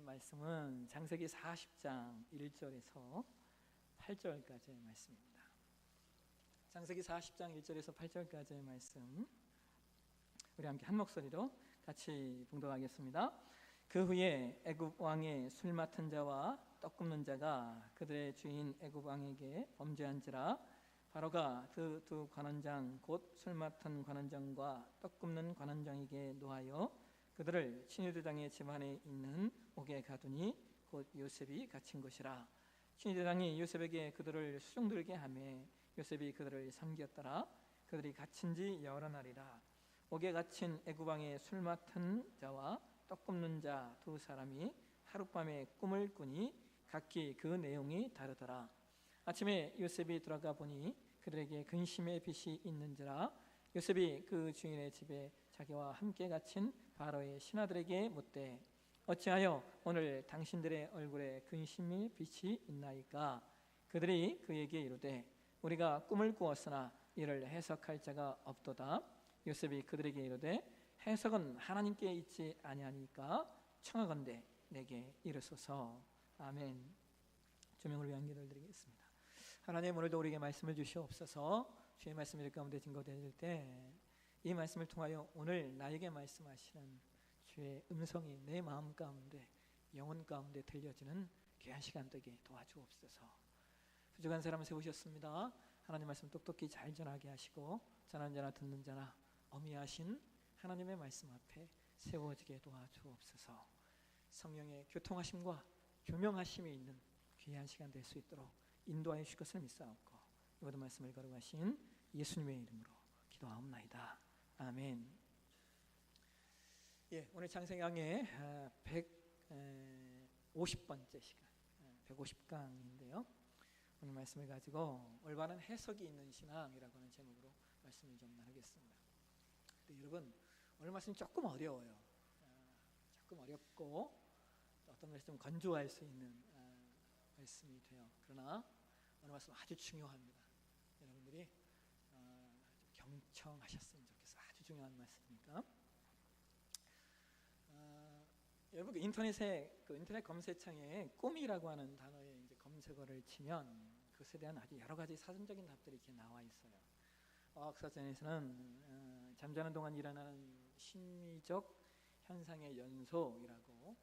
말씀은 창세기 40장 1절에서 8절까지의 말씀입니다. 창세기 40장 1절에서 8절까지의 말씀 우리 함께 한 목소리로 같이 봉독하겠습니다. 그 후에 애굽 왕의 술 맡은 자와 떡 굽는 자가 그들의 주인 애굽 왕에게 범죄한지라. 바로가 그 두 관원장 곧 술 맡은 관원장과 떡 굽는 관원장에게 노하여 그들을 친위대장의 집안에 있는 옥에 가두니 곧 요셉이 갇힌 곳이라. 친위대장이 요셉에게 그들을 수종들게 하매 요셉이 그들을 삼켰더라. 그들이 갇힌 지 여러 날이라. 옥에 갇힌 애굽 왕의 술 맡은 자와 떡 굽는 자 두 사람이 하룻밤에 꿈을 꾸니 각기 그 내용이 다르더라. 아침에 요셉이 들어가 보니 그들에게 근심의 빛이 있는지라. 요셉이 그 주인의 집에 자기와 함께 갇힌 바로의 신하들에게 묻되 어찌하여 오늘 당신들의 얼굴에 근심의 빛이 있나이까? 그들이 그에게 이르되 우리가 꿈을 꾸었으나 이를 해석할 자가 없도다. 요셉이 그들에게 이르되 해석은 하나님께 있지 아니하니까 청하건대 내게 이르소서. 아멘. 조명을 위한 기도를 드리겠습니다. 하나님, 오늘도 우리에게 말씀을 주시옵소서. 주의 말씀이 일 가운데 증거되실 때 이 말씀을 통하여 오늘 나에게 말씀하시는 주의 음성이 내 마음 가운데 영혼 가운데 들려지는 귀한 시간 되게 도와주옵소서. 부족한 사람을 세우셨습니다. 하나님 말씀 똑똑히 잘 전하게 하시고 전하는 자나 듣는 자나 어미하신 하나님의 말씀 앞에 세워지게 도와주옵소서. 성령의 교통하심과 교명하심이 있는 귀한 시간 될 수 있도록 인도하여 주실 것을 믿사옵고 이 모든 말씀을 거룩하신 예수님의 이름으로 기도하옵나이다. 아멘. 오늘 창세기의 150번째 시간, 150강인데요. 오늘 말씀을 가지고 올바른 해석이 있는 신앙이라고 하는 제목으로 말씀을 좀 나누겠습니다. 근데 여러분, 오늘 말씀이 조금 어려워요. 조금 어렵고 어떤 말씀 좀 건조할 수 있는 말씀이 돼요. 그러나 오늘 말씀 아주 중요합니다. 여러분들이 경청하셨으면 좋겠어요. 아주 중요한 말씀이니까. 여러분 인터넷 검색창에 꿈이라고 하는 단어에 이제 검색어를 치면 그것에 대한 아주 여러 가지 사전적인 답들이 이렇게 나와 있어요. 과학사전에서는 잠자는 동안 일어나는 심리적 현상의 연속이라고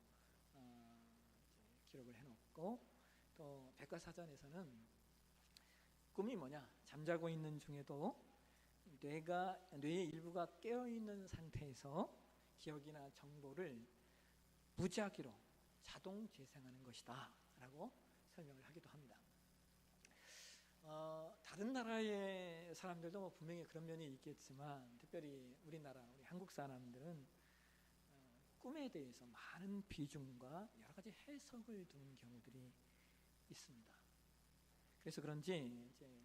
기록을 해놓고, 또 백과사전에서는 꿈이 뭐냐? 잠자고 있는 중에도 뇌의 일부가 깨어있는 상태에서 기억이나 정보를 무작위로 자동 재생하는 것이다 라고 설명을 하기도 합니다. 다른 나라의 사람들도 뭐 분명히 그런 면이 있겠지만 특별히 우리 한국 사람들은 꿈에 대해서 많은 비중과 여러 가지 해석을 두는 경우들이 있습니다. 그래서 그런지 이제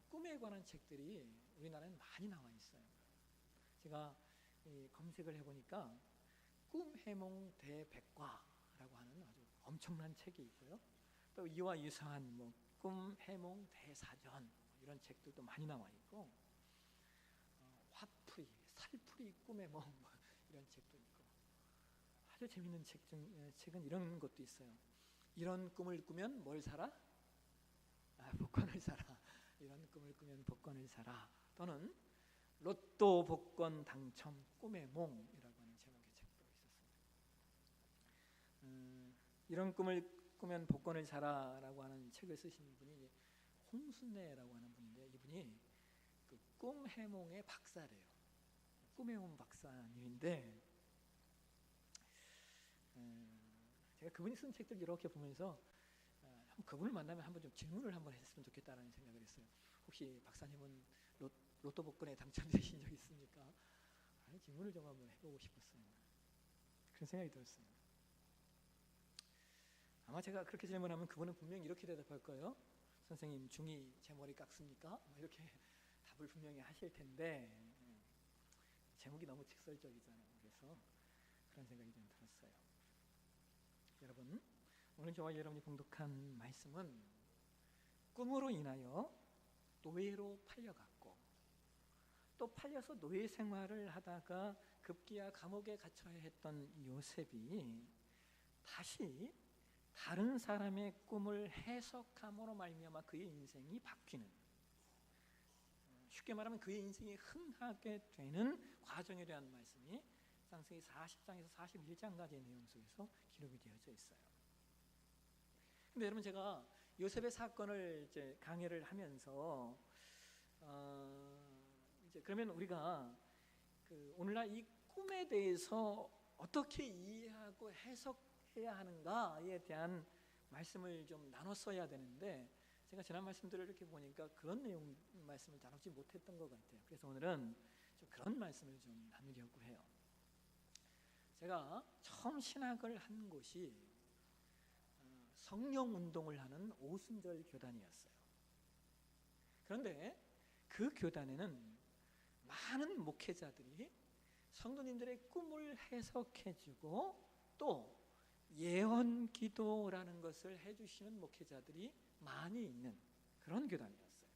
꿈에 관한 책들이 우리나라에는 많이 나와 있어요. 제가 검색을 해보니까 꿈 해몽 대백과라고 하는 아주 엄청난 책이 있고요. 또 이와 유사한 꿈 해몽 대사전 이런 책들도 많이 나와 있고, 화풀이, 살풀이 꿈 해몽 이런 책도 있고, 아주 재밌는 책은 이런 것도 있어요. 이런 꿈을 꾸면 뭘 사라? 복권을 사라. 이런 꿈을 꾸면 복권을 사라. 또는 로또 복권 당첨 꿈의 몽이라고 하는 제목의 책도 있었습니다. 이런 꿈을 꾸면 복권을 사라라고 하는 책을 쓰신 분이 홍순례라고 하는 분인데, 이분이 그 꿈 해몽의 박사래요. 꿈 해몽 박사님인데, 제가 그분이 쓴 책들 이렇게 보면서 그분을 만나면 한번 좀 질문을 한번 했으면 좋겠다라는 생각을 했어요. 혹시 박사님은 로또 복권에 당첨되신 적 있습니까? 아니, 질문을 좀 한번 해보고 싶었어요. 그런 생각이 들었어요. 아마 제가 그렇게 질문하면 그분은 분명히 이렇게 대답할 거예요. 선생님, 중이 제 머리 깎습니까? 이렇게 답을 분명히 하실 텐데, 제목이 너무 직설적이잖아요. 그래서 그런 생각이 좀 들었어요. 여러분, 오늘 저와 여러분이 봉독한 말씀은 꿈으로 인하여 노예로 팔려갔고, 또 팔려서 노예 생활을 하다가 급기야 감옥에 갇혀야 했던 요셉이 다시 다른 사람의 꿈을 해석함으로 말미암아 그의 인생이 바뀌는, 쉽게 말하면 그의 인생이 흥하게 되는 과정에 대한 말씀이 창세기 40장에서 41장까지의 내용 속에서 기록이 되어져 있어요. 근데 여러분, 제가 요셉의 사건을 이제 강의를 하면서 이제 그러면 우리가 오늘날 이 꿈에 대해서 어떻게 이해하고 해석해야 하는가에 대한 말씀을 좀 나눴어야 되는데, 제가 지난 말씀들을 이렇게 보니까 그런 내용 말씀을 나누지 못했던 것 같아요. 그래서 오늘은 좀 그런 말씀을 좀 나누려고 해요. 제가 처음 신학을 한 곳이 성령 운동을 하는 오순절 교단이었어요. 그런데 그 교단에는 많은 목회자들이 성도님들의 꿈을 해석해주고 또 예언 기도라는 것을 해주시는 목회자들이 많이 있는 그런 교단이었어요.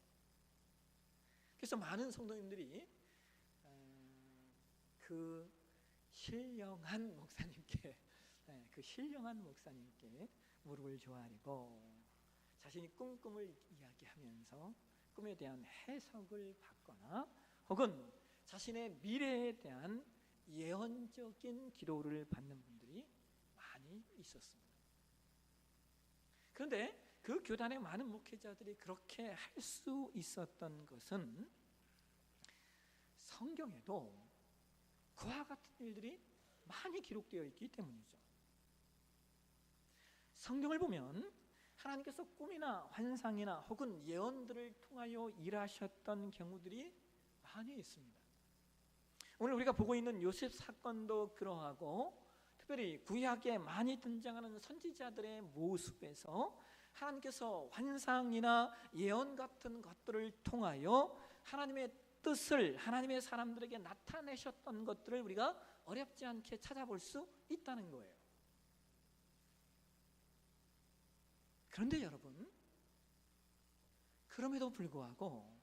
그래서 많은 성도님들이 그 신령한 목사님께 무릎을 조아리고 자신이 꿈을 이야기하면서 꿈에 대한 해석을 받거나 혹은 자신의 미래에 대한 예언적인 기도를 받는 분들이 많이 있었습니다. 그런데 그 교단의 많은 목회자들이 그렇게 할 수 있었던 것은 성경에도 그와 같은 일들이 많이 기록되어 있기 때문이죠. 성경을 보면 하나님께서 꿈이나 환상이나 혹은 예언들을 통하여 일하셨던 경우들이 많이 있습니다. 오늘 우리가 보고 있는 요셉 사건도 그러하고, 특별히 구약에 많이 등장하는 선지자들의 모습에서 하나님께서 환상이나 예언 같은 것들을 통하여 하나님의 뜻을 하나님의 사람들에게 나타내셨던 것들을 우리가 어렵지 않게 찾아볼 수 있다는 거예요. 그런데 여러분, 그럼에도 불구하고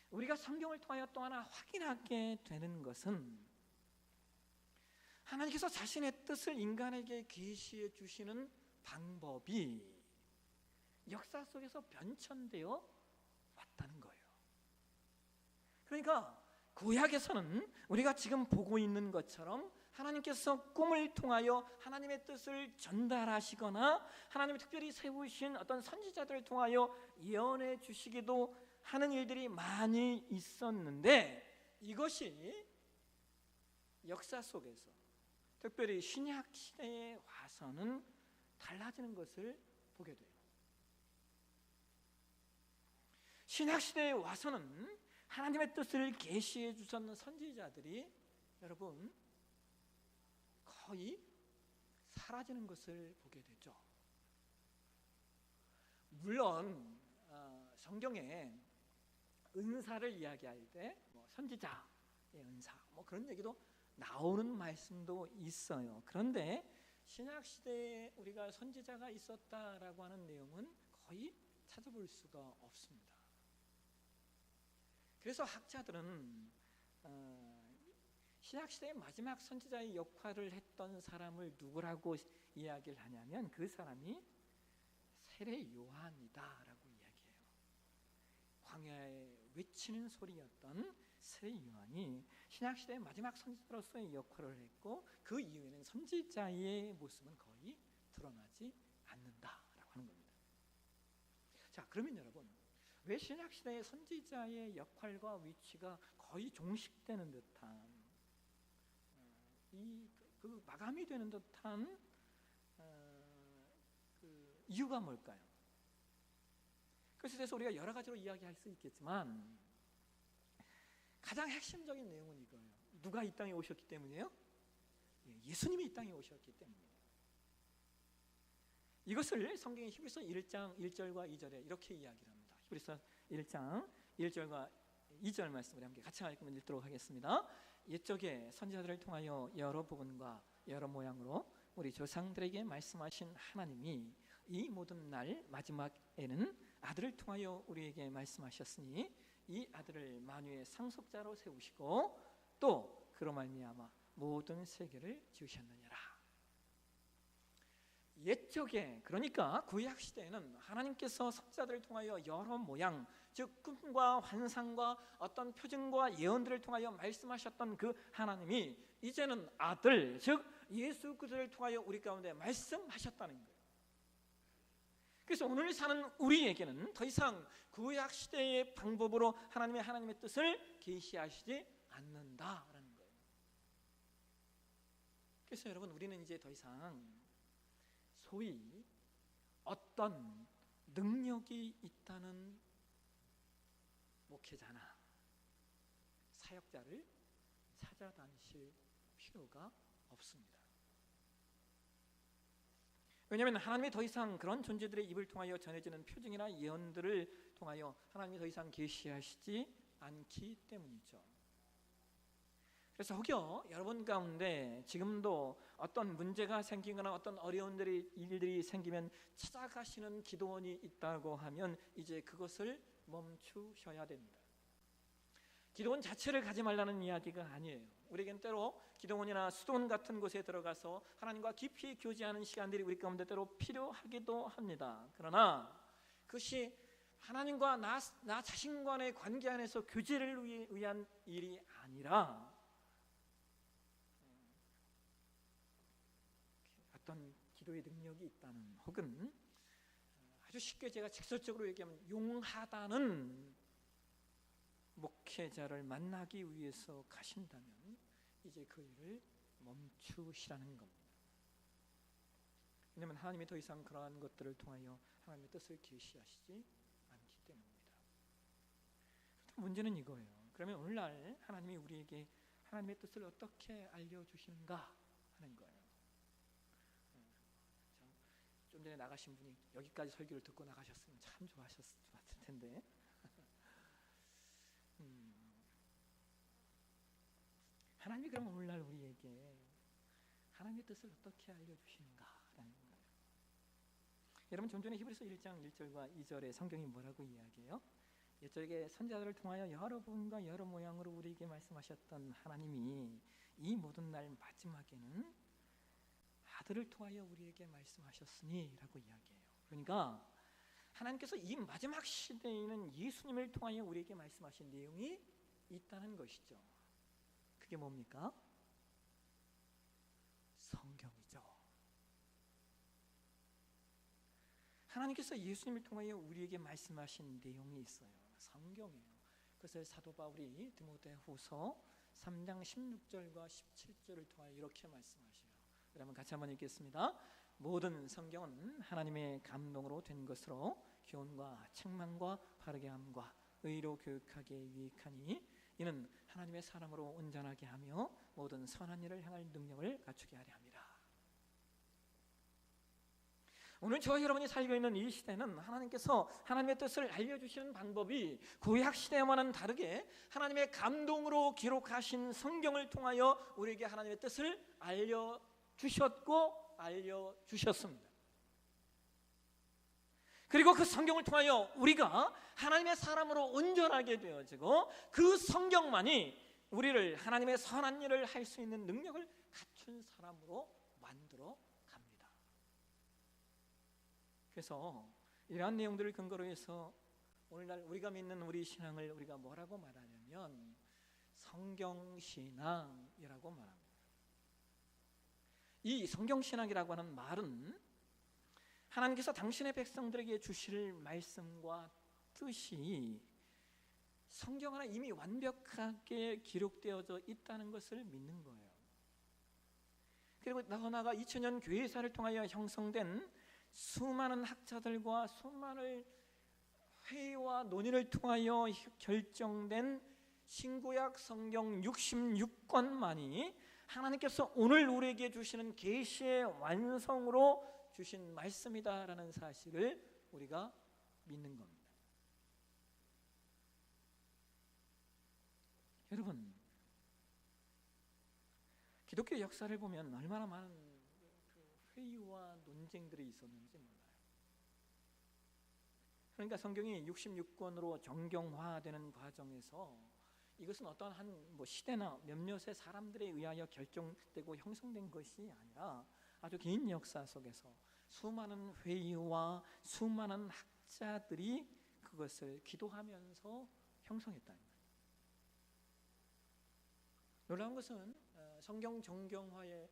우리가 성경을 통하여 또 하나 확인하게 되는 것은 하나님께서 자신의 뜻을 인간에게 계시해 주시는 방법이 역사 속에서 변천되어 왔다는 거예요. 그러니까 구약에서는 우리가 지금 보고 있는 것처럼 하나님께서 꿈을 통하여 하나님의 뜻을 전달하시거나 하나님이 특별히 세우신 어떤 선지자들을 통하여 예언해 주시기도 하는 일들이 많이 있었는데, 이것이 역사 속에서 특별히 신약 시대에 와서는 달라지는 것을 보게 돼요. 신약 시대에 와서는 하나님의 뜻을 계시해 주셨는 선지자들이 여러분 거의 사라지는 것을 보게 되죠. 물론 성경에 은사를 이야기할 때 선지자의 은사 그런 얘기도 나오는 말씀도 있어요. 그런데 신약 시대에 우리가 선지자가 있었다라고 하는 내용은 거의 찾아볼 수가 없습니다. 그래서 학자들은 신약 시대의 마지막 선지자의 역할을 했던 사람을 누구라고 이야기를 하냐면 그 사람이 세례 요한이다라고 이야기해요. 광야에 외치는 소리였던 세례 요한이 신약 시대의 마지막 선지자로서의 역할을 했고, 그 이후에는 선지자의 모습은 거의 드러나지 않는다라고 하는 겁니다. 자, 그러면 여러분, 왜 신약 시대의 선지자의 역할과 위치가 거의 종식되는 듯한 그 마감이 되는 듯한 그 이유가 뭘까요? 그것에 대해서 우리가 여러 가지로 이야기할 수 있겠지만 가장 핵심적인 내용은 이거예요. 누가 이 땅에 오셨기 때문이에요? 예수님이 이 땅에 오셨기 때문이에요. 이것을 성경의 히브리서 1장 1절과 2절에 이렇게 이야기를 합니다. 히브리서 1장 1절과 2절 말씀을 함께 같이 읽도록 하겠습니다. 옛적에 선지자들을 통하여 여러 부분과 여러 모양으로 우리 조상들에게 말씀하신 하나님이 이 모든 날 마지막에는 아들을 통하여 우리에게 말씀하셨으니 이 아들을 만유의 상속자로 세우시고 또 그로 말미암아 모든 세계를 지으셨느니라. 옛적에, 그러니까 구약 시대에는 하나님께서 선지자들을 통하여 여러 모양, 즉 꿈과 환상과 어떤 표징과 예언들을 통하여 말씀하셨던 그 하나님이 이제는 아들, 즉 예수 그리스도를 통하여 우리 가운데 말씀하셨다는 거예요. 그래서 오늘 사는 우리에게는 더 이상 구약 시대의 방법으로 하나님의 뜻을 계시하시지 않는다라는 거예요. 그래서 여러분, 우리는 이제 더 이상 소위 어떤 능력이 있다는 목회자나 사역자를 찾아다니실 필요가 없습니다. 왜냐하면 하나님이 더 이상 그런 존재들의 입을 통하여 전해지는 표징이나 예언들을 통하여 하나님이 더 이상 계시하시지 않기 때문이죠. 그래서 혹여 여러분 가운데 지금도 어떤 문제가 생기거나 어떤 어려운 일들이 생기면 찾아가시는 기도원이 있다고 하면 이제 그것을 멈추셔야 됩니다. 기도원 자체를 가지 말라는 이야기가 아니에요. 우리에겐 때로 기도원이나 수도원 같은 곳에 들어가서 하나님과 깊이 교제하는 시간들이 우리 가운데 때로 필요하기도 합니다. 그러나 그것이 하나님과 나 자신과의 관계 안에서 교제를 위한 일이 아니라 어떤 기도의 능력이 있다는, 혹은 아주 쉽게 제가 직설적으로 얘기하면 용하다는 목회자를 만나기 위해서 가신다면 이제 그 일을 멈추시라는 겁니다. 왜냐하면 하나님이 더 이상 그러한 것들을 통하여 하나님의 뜻을 계시하시지 않기 때문입니다. 문제는 이거예요. 그러면 오늘날 하나님이 우리에게 하나님의 뜻을 어떻게 알려주시는가 하는 거예요. 좀 전에 나가신 분이 여기까지 설교를 듣고 나가셨으면 참 좋았을 텐데 하나님이 그럼 오늘날 우리에게 하나님의 뜻을 어떻게 알려주시는가라는 거예요. 여러분, 좀 전에 히브리서 1장 1절과 2절에 성경이 뭐라고 이야기해요? 옛적에 선지자들을 통하여 여러 분과 여러 모양으로 우리에게 말씀하셨던 하나님이 이 모든 날 마지막에는 아들을 통하여 우리에게 말씀하셨으니 라고 이야기해요. 그러니까 하나님께서 이 마지막 시대에는 예수님을 통하여 우리에게 말씀하신 내용이 있다는 것이죠. 그게 뭡니까? 성경이죠. 하나님께서 예수님을 통하여 우리에게 말씀하신 내용이 있어요. 성경이에요. 그래서 사도 바울이 디모데후서 3장 16절과 17절을 통하여 이렇게 말씀하셔요. 여러분 같이 한번 읽겠습니다. 모든 성경은 하나님의 감동으로 된 것으로 교훈과 책망과 바르게 함과 의로 교육하기에 유익하니 이는 하나님의 사람으로 온전하게 하며 모든 선한 일을 행할 능력을 갖추게 하려 함이라. 오늘 저와 여러분이 살고 있는 이 시대는 하나님께서 하나님의 뜻을 알려주시는 방법이 구약 시대와는 다르게 하나님의 감동으로 기록하신 성경을 통하여 우리에게 하나님의 뜻을 알려주셨고 알려주셨습니다. 그리고 그 성경을 통하여 우리가 하나님의 사람으로 온전하게 되어지고 그 성경만이 우리를 하나님의 선한 일을 할 수 있는 능력을 갖춘 사람으로 만들어 갑니다. 그래서 이러한 내용들을 근거로 해서 오늘날 우리가 믿는 우리 신앙을 우리가 뭐라고 말하냐면 성경신앙이라고 말합니다. 이 성경신앙이라고 하는 말은 하나님께서 당신의 백성들에게 주실 말씀과 뜻이 성경 안에 이미 완벽하게 기록되어져 있다는 것을 믿는 거예요. 그리고 더 나아가 2000년 교회사를 통하여 형성된 수많은 학자들과 수많은 회의와 논의를 통하여 결정된 신구약 성경 66권만이 하나님께서 오늘 우리에게 주시는 계시의 완성으로 주신 말씀이다라는 사실을 우리가 믿는 겁니다. 여러분, 기독교 역사를 보면 얼마나 많은 회의와 논쟁들이 있었는지 몰라요. 그러니까 성경이 66권으로 정경화되는 과정에서 이것은 어떤 한 시대나 몇몇의 사람들에 의하여 결정되고 형성된 것이 아니라 아주 긴 역사 속에서 수많은 회의와 수많은 학자들이 그것을 기도하면서 형성했다는 거예요. 놀라운 것은 성경 정경화의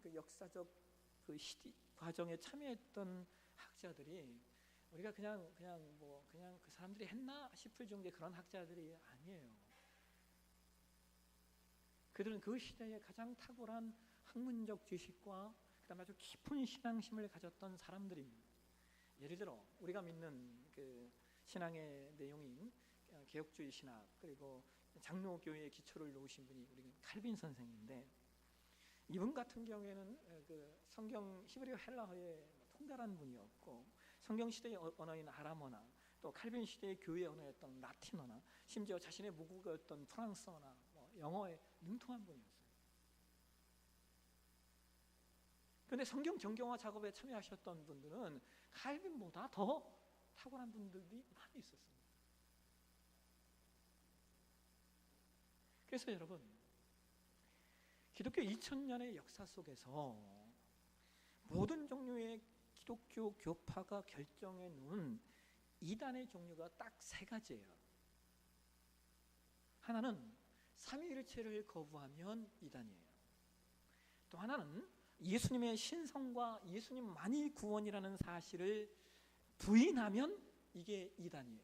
그 역사적 그 시대 과정에 참여했던 학자들이 우리가 그냥 그 사람들이 했나 싶을 정도의 그런 학자들이 아니에요. 그들은 그 시대에 가장 탁월한 학문적 지식과 그다음에 아주 깊은 신앙심을 가졌던 사람들입니다. 예를 들어 우리가 믿는 그 신앙의 내용인 개혁주의 신학, 그리고 장로교회의 기초를 놓으신 분이 우리 칼빈 선생인데, 이분 같은 경우에는 그 성경 히브리어 헬라어에 통달한 분이었고, 성경 시대의 언어인 아람어나 또 칼빈 시대의 교회 언어였던 라틴어나 심지어 자신의 모국어였던 프랑스어나 영어에 능통한 분이었어요. 그런데 성경 정경화 작업에 참여하셨던 분들은 칼빈보다 더 탁월한 분들이 많이 있었습니다. 그래서 여러분, 기독교 2000년의 역사 속에서 모든 종류의 기독교 교파가 결정해 놓은 이단의 종류가 딱 세 가지예요. 하나는 삼위일체를 거부하면 이단이에요. 또 하나는 예수님의 신성과 예수님만이 구원이라는 사실을 부인하면 이게 이단이에요.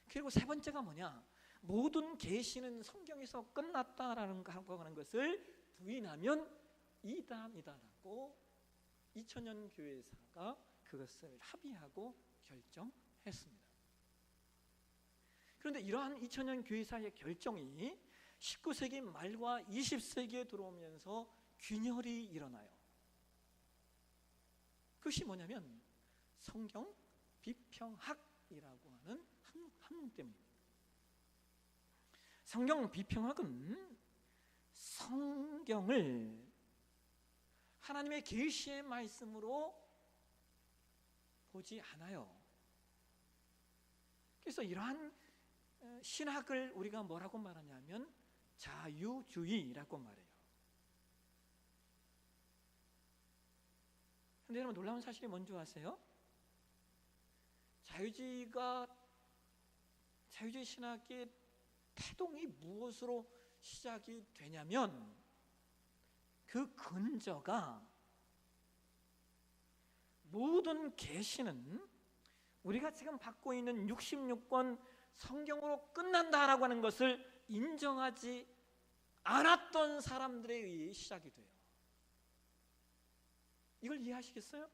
그리고 세 번째가 뭐냐? 모든 계시는 성경에서 끝났다라는 하는 것을 부인하면 이단이다라고 2000년 교회사가 그것을 합의하고 결정했습니다. 그런데 이러한 2000년 교회사의 결정이 19세기 말과 20세기에 들어오면서 균열이 일어나요. 그것이 뭐냐면 성경 비평학이라고 하는 학문 때문입니다. 성경 비평학은 성경을 하나님의 계시의 말씀으로 보지 않아요. 그래서 이러한 신학을 우리가 뭐라고 말하냐면 자유주의라고 말해요. 그런데 여러분, 놀라운 사실이 뭔지 아세요? 자유주의 신학의 태동이 무엇으로 시작이 되냐면 그 근저가 모든 계시는 우리가 지금 받고 있는 66권 성경으로 끝난다라고 하는 것을 인정하지 않았던 사람들에 의해 시작이 돼요. 이걸 이해하시겠어요?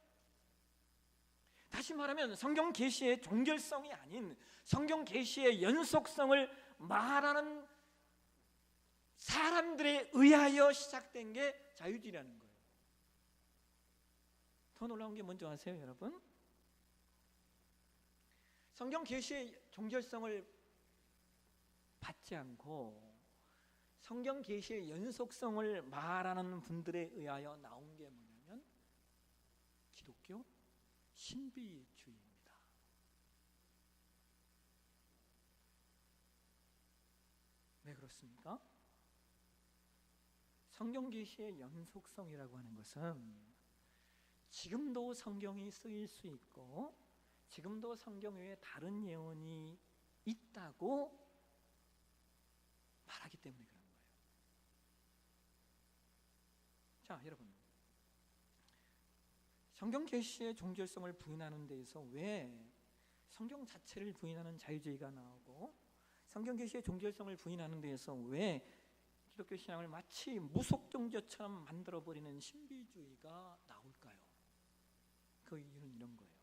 다시 말하면 성경 계시의 종결성이 아닌 성경 계시의 연속성을 말하는 사람들에 의하여 시작된 게 자유주의라는 거예요. 더 놀라운 게 뭔지 아세요, 여러분? 성경 계시의 종결성을 받지 않고 성경 계시의 연속성을 말하는 분들에 의하여 나온 게 뭐냐면 기독교 신비주의입니다. 왜 그렇습니까? 성경 계시의 연속성이라고 하는 것은 지금도 성경이 쓰일 수 있고 지금도 성경 외에 다른 예언이 있다고 말하기 때문에 그런 거예요. 자, 여러분, 성경 계시의 종결성을 부인하는 데에서 왜 성경 자체를 부인하는 자유주의가 나오고 성경 계시의 종결성을 부인하는 데에서 왜 기독교 신앙을 마치 무속 종교처럼 만들어버리는 신비주의가 나올까요? 그 이유는 이런 거예요.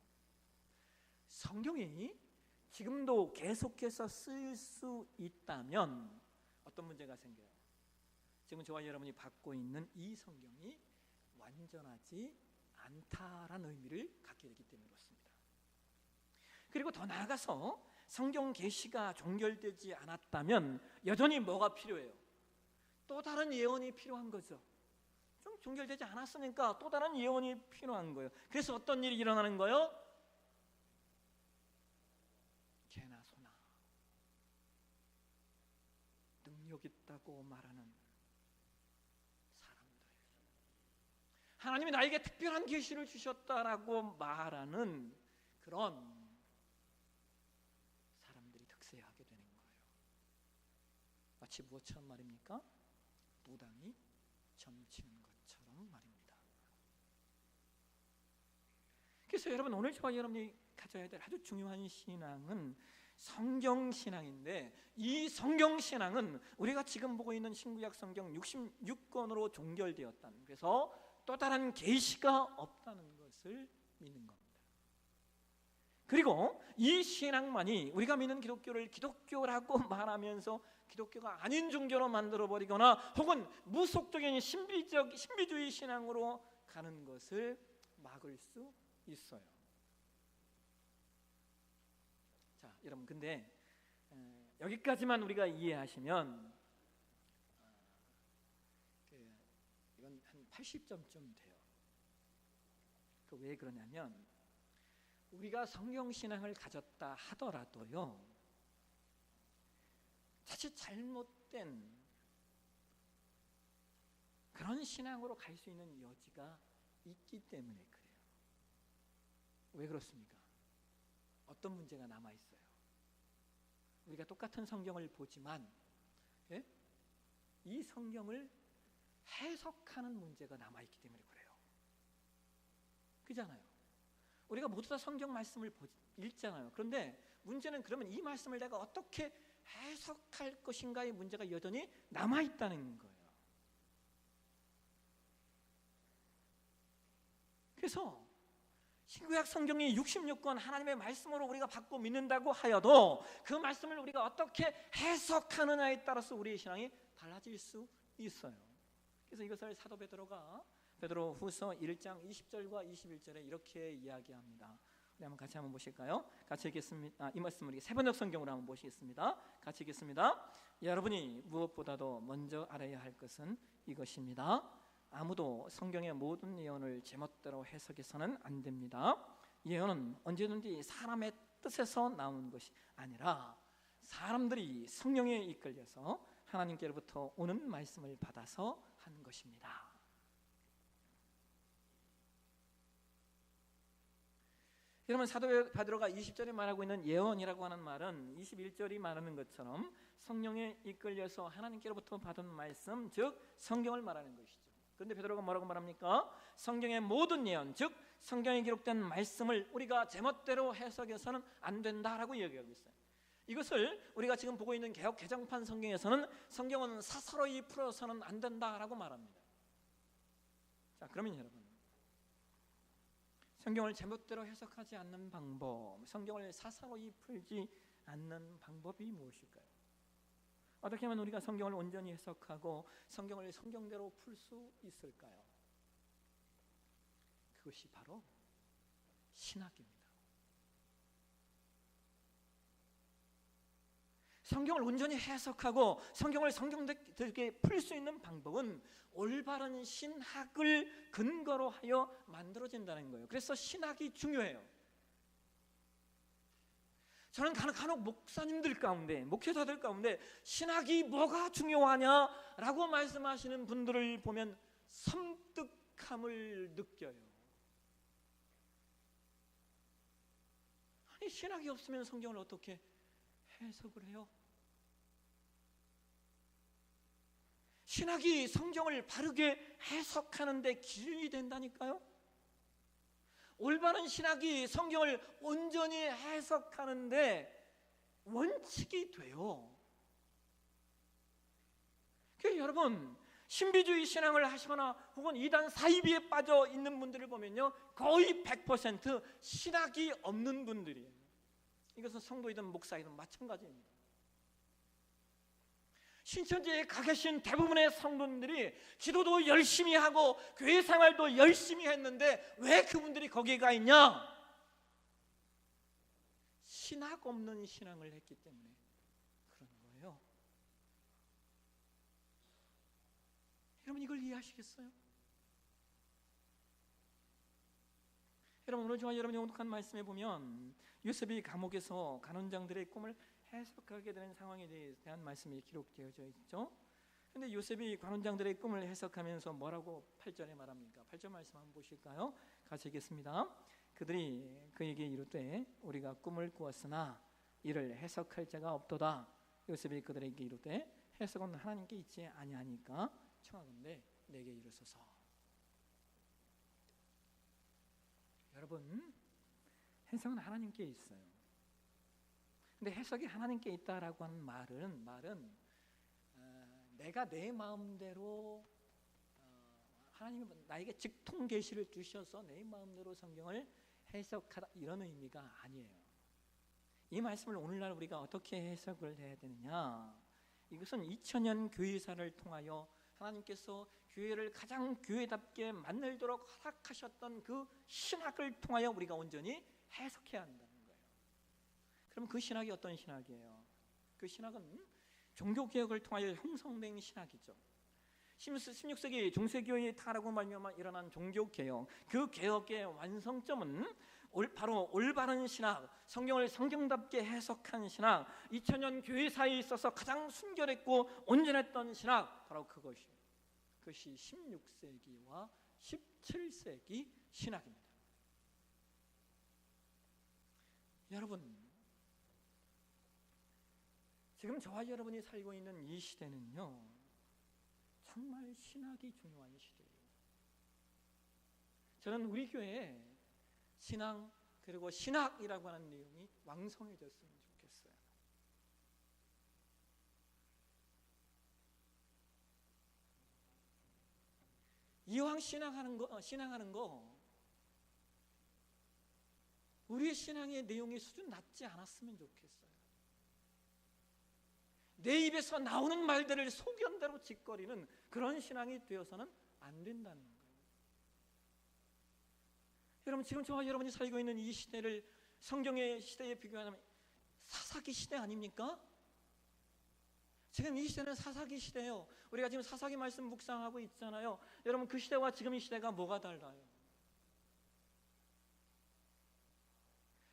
성경이 지금도 계속해서 쓰일 수 있다면 어떤 문제가 생겨요? 지금 저와 여러분이 받고 있는 이 성경이 완전하지 않다라는 의미를 갖게 되기 때문에 그렇습니다. 그리고 더 나아가서 성경 계시가 종결되지 않았다면 여전히 뭐가 필요해요? 또 다른 예언이 필요한 거죠. 좀 종결되지 않았으니까 또 다른 예언이 필요한 거예요. 그래서 어떤 일이 일어나는 거예요? 개나 소나 능력 있다고 말하는 사람들, 하나님이 나에게 특별한 계시를 주셨다라고 말하는 그런 사람들이 득세하게 되는 거예요. 마치 무엇처럼 말입니까? 무당이 점치는 것처럼 말입니다. 그래서 여러분, 오늘 저와 여러분이 가져야 될 아주 중요한 신앙은 성경신앙인데, 이 성경신앙은 우리가 지금 보고 있는 신구약 성경 66권으로 종결되었다는, 그래서 또 다른 계시가 없다는 것을 믿는 겁니다. 그리고 이 신앙만이 우리가 믿는 기독교를 기독교라고 말하면서 기독교가 아닌 종교로 만들어버리거나 혹은 무속적인 신비주의 신앙으로 가는 것을 막을 수 있어요. 자, 여러분, 근데 여기까지만 우리가 이해하시면 이건 한 80점쯤 돼요. 왜 그러냐면, 우리가 성경신앙을 가졌다 하더라도요, 자칫 잘못된 그런 신앙으로 갈 수 있는 여지가 있기 때문에 그래요. 왜 그렇습니까? 어떤 문제가 남아있어요? 우리가 똑같은 성경을 보지만 이 성경을 해석하는 문제가 남아있기 때문에 그래요. 그잖아요. 우리가 모두 다 성경 말씀을 읽잖아요. 그런데 문제는, 그러면 이 말씀을 내가 어떻게 해석할 것인가의 문제가 여전히 남아있다는 거예요. 그래서 신구약 성경이 66권 하나님의 말씀으로 우리가 받고 믿는다고 하여도 그 말씀을 우리가 어떻게 해석하느냐에 따라서 우리의 신앙이 달라질 수 있어요. 그래서 이것을 사도 베드로 후서 1장 20절과 21절에 이렇게 이야기합니다. 우리 한번 같이 한번 보실까요? 같이 읽겠습니다. 이 말씀을 세번역 성경으로 한번 보시겠습니다. 같이 읽겠습니다. 여러분이 무엇보다도 먼저 알아야 할 것은 이것입니다. 아무도 성경의 모든 예언을 제멋대로 해석해서는 안 됩니다. 예언은 언제든지 사람의 뜻에서 나오는 것이 아니라 사람들이 성령에 이끌려서 하나님께로부터 오는 말씀을 받아서 하는 것입니다. 여러분, 사도 베드로가 20절에 말하고 있는 예언이라고 하는 말은 21절이 말하는 것처럼 성령에 이끌려서 하나님께로부터 받은 말씀, 즉 성경을 말하는 것이죠. 그런데 베드로가 뭐라고 말합니까? 성경의 모든 예언, 즉 성경에 기록된 말씀을 우리가 제멋대로 해석해서는 안 된다라고 이야기하고 있어요. 이것을 우리가 지금 보고 있는 개역 개정판 성경에서는 성경은 사사로이 풀어서는 안 된다라고 말합니다. 자, 그러면 여러분, 성경을 제멋대로 해석하지 않는 방법, 성경을 사사로이 풀지 않는 방법이 무엇일까요? 어떻게 하면 우리가 성경을 온전히 해석하고 성경을 성경대로 풀 수 있을까요? 그것이 바로 신학입니다. 성경을 온전히 해석하고 성경을 성경답게 풀 수 있는 방법은 올바른 신학을 근거로 하여 만들어진다는 거예요. 그래서 신학이 중요해요. 저는 간혹 목사님들 가운데, 목회자들 가운데 신학이 뭐가 중요하냐라고 말씀하시는 분들을 보면 섬뜩함을 느껴요. 아니, 신학이 없으면 성경을 어떻게 해석을 해요? 신학이 성경을 바르게 해석하는 데 기준이 된다니까요. 올바른 신학이 성경을 온전히 해석하는 데 원칙이 돼요. 그래서 여러분, 신비주의 신앙을 하시거나 혹은 이단 사이비에 빠져 있는 분들을 보면요, 거의 100% 신학이 없는 분들이에요. 이것은 성도이든 목사이든 마찬가지입니다. 신천지에 가 계신 대부분의 성도님들이 기도도 열심히 하고 교회 생활도 열심히 했는데 왜 그분들이 거기에 가 있냐? 신학 없는 신앙을 했기 때문에 그런 거예요. 여러분, 이걸 이해하시겠어요? 여러분, 오늘 저와 여러분이 오독한 말씀에 보면 요셉이 감옥에서 간원장들의 꿈을 해석하게 되는 상황에 대한 말씀이 기록되어져 있죠. 근데 요셉이 관원장들의 꿈을 해석하면서 뭐라고 8절에 말합니까? 8절 말씀 한번 보실까요? 같이 읽겠습니다. 그들이 그에게 이르되 우리가 꿈을 꾸었으나 이를 해석할 자가 없도다. 요셉이 그들에게 이르되 해석은 하나님께 있지 아니하니까 청하건대 내게 이르소서. 여러분, 해석은 하나님께 있어요. 근데 해석이 하나님께 있다라고 하는 말은 내가 내 마음대로 하나님은 나에게 직통 계시를 주셔서 내 마음대로 성경을 해석하다 이런 의미가 아니에요. 이 말씀을 오늘날 우리가 어떻게 해석을 해야 되느냐? 이것은 2000년 교회사를 통하여 하나님께서 교회를 가장 교회답게 만들도록 허락하셨던 그 신학을 통하여 우리가 온전히 해석해야 한다는 거예요. 그럼 그 신학이 어떤 신학이에요? 그 신학은 종교개혁을 통하여 형성된 신학이죠. 16세기 중세교회의 타락으로 말미암아 일어난 종교개혁, 그 개혁의 완성점은 바로 올바른 신학, 성경을 성경답게 해석한 신학, 2000년 교회사에 있어서 가장 순결했고 온전했던 신학, 바로 그것이 16세기와 17세기 신학입니다. 여러분, 지금 저와 여러분이 살고 있는 이 시대는요, 정말 신학이 중요한 시대예요. 저는 우리 교회에 신앙 그리고 신학이라고 하는 내용이 왕성해졌으면 좋겠어요. 이왕 신앙하는 거 우리의 신앙의 내용의 수준 낮지 않았으면 좋겠어요. 내 입에서 나오는 말들을 소견대로 짓거리는 그런 신앙이 되어서는 안 된다는 거예요. 여러분, 지금 저와 여러분이 살고 있는 이 시대를 성경의 시대에 비교하면 사사기 시대 아닙니까? 지금 이 시대는 사사기 시대예요. 우리가 지금 사사기 말씀 묵상하고 있잖아요. 여러분, 그 시대와 지금 이 시대가 뭐가 달라요?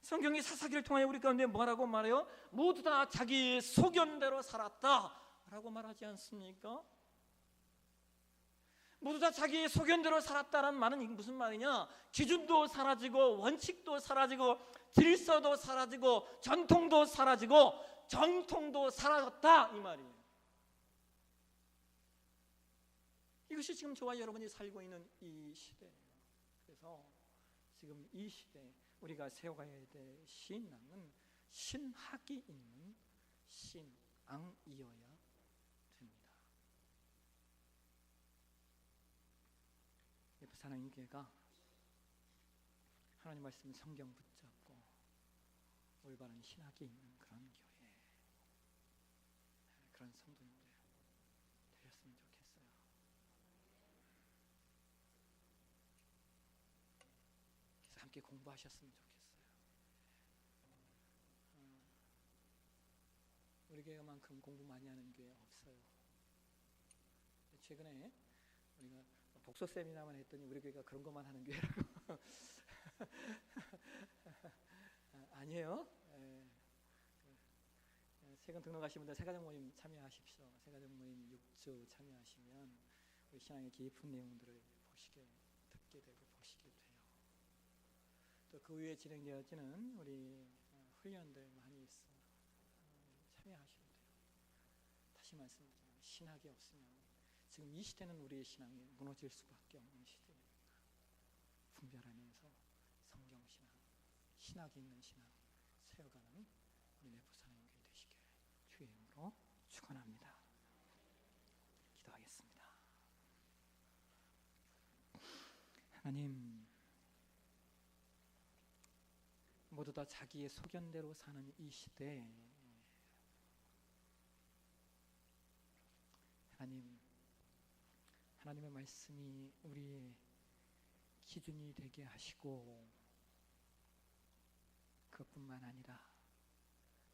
성경이 사사기를 통하여 우리 가운데 뭐라고 말해요? 모두 다 자기 소견대로 살았다라고 말하지 않습니까? 모두 다 자기 소견대로 살았다는 말은 무슨 말이냐? 기준도 사라지고 원칙도 사라지고 질서도 사라지고 전통도 사라지고 정통도 사라졌다 이 말이에요. 이것이 지금 저와 여러분이 살고 있는 이 시대예요. 그래서 지금 이 시대 우리가 세워가야 될 신앙은 신학이 있는 신앙이어야 됩니다. 부산의 교회가 하나님 말씀 성경 붙잡고 올바른 신학이 있는 그런 교회, 그런 성도님들 되셨으면 좋겠어요. 그래서 함께 공부하셨으면 좋겠어요. 우리 교회만큼 공부 많이 하는 교회 없어요. 최근에 우리가 독서 세미나만 했더니 우리 교회가 그런 것만 하는 교회라고. 아니에요. 최근 등록하신 분들 새가족 모임 참여하십시오. 새가족 모임 6주 참여하시면 우리 신앙의 깊은 내용들을 듣게 되고 보시게 돼요. 또 그 위에 진행되어지는 우리 훈련들 많이 있어. 참여하셔야 돼요. 다시 말씀드리면 신학이 없으면 지금 이 시대는 우리의 신앙이 무너질 수밖에 없는 시대입니다. 분별하면서 성경신앙, 신학이 있는 신앙 세워가는 우리 내부사랑교회 되시길 주의 이름으로 축원합니다. 기도하겠습니다. 하나님, 모두 다 자기의 소견대로 사는 이 시대, 하나님의 말씀이 우리의 기준이 되게 하시고, 그것뿐만 아니라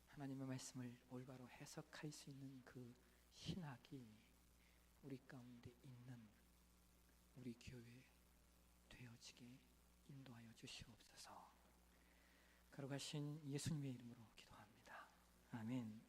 하나님의 말씀을 올바로 해석할 수 있는 그 신학이 우리 가운데 있는 우리 교회 되어지게 인도하여 주시옵소서. 거룩하신 예수님의 이름으로 기도합니다. 아멘.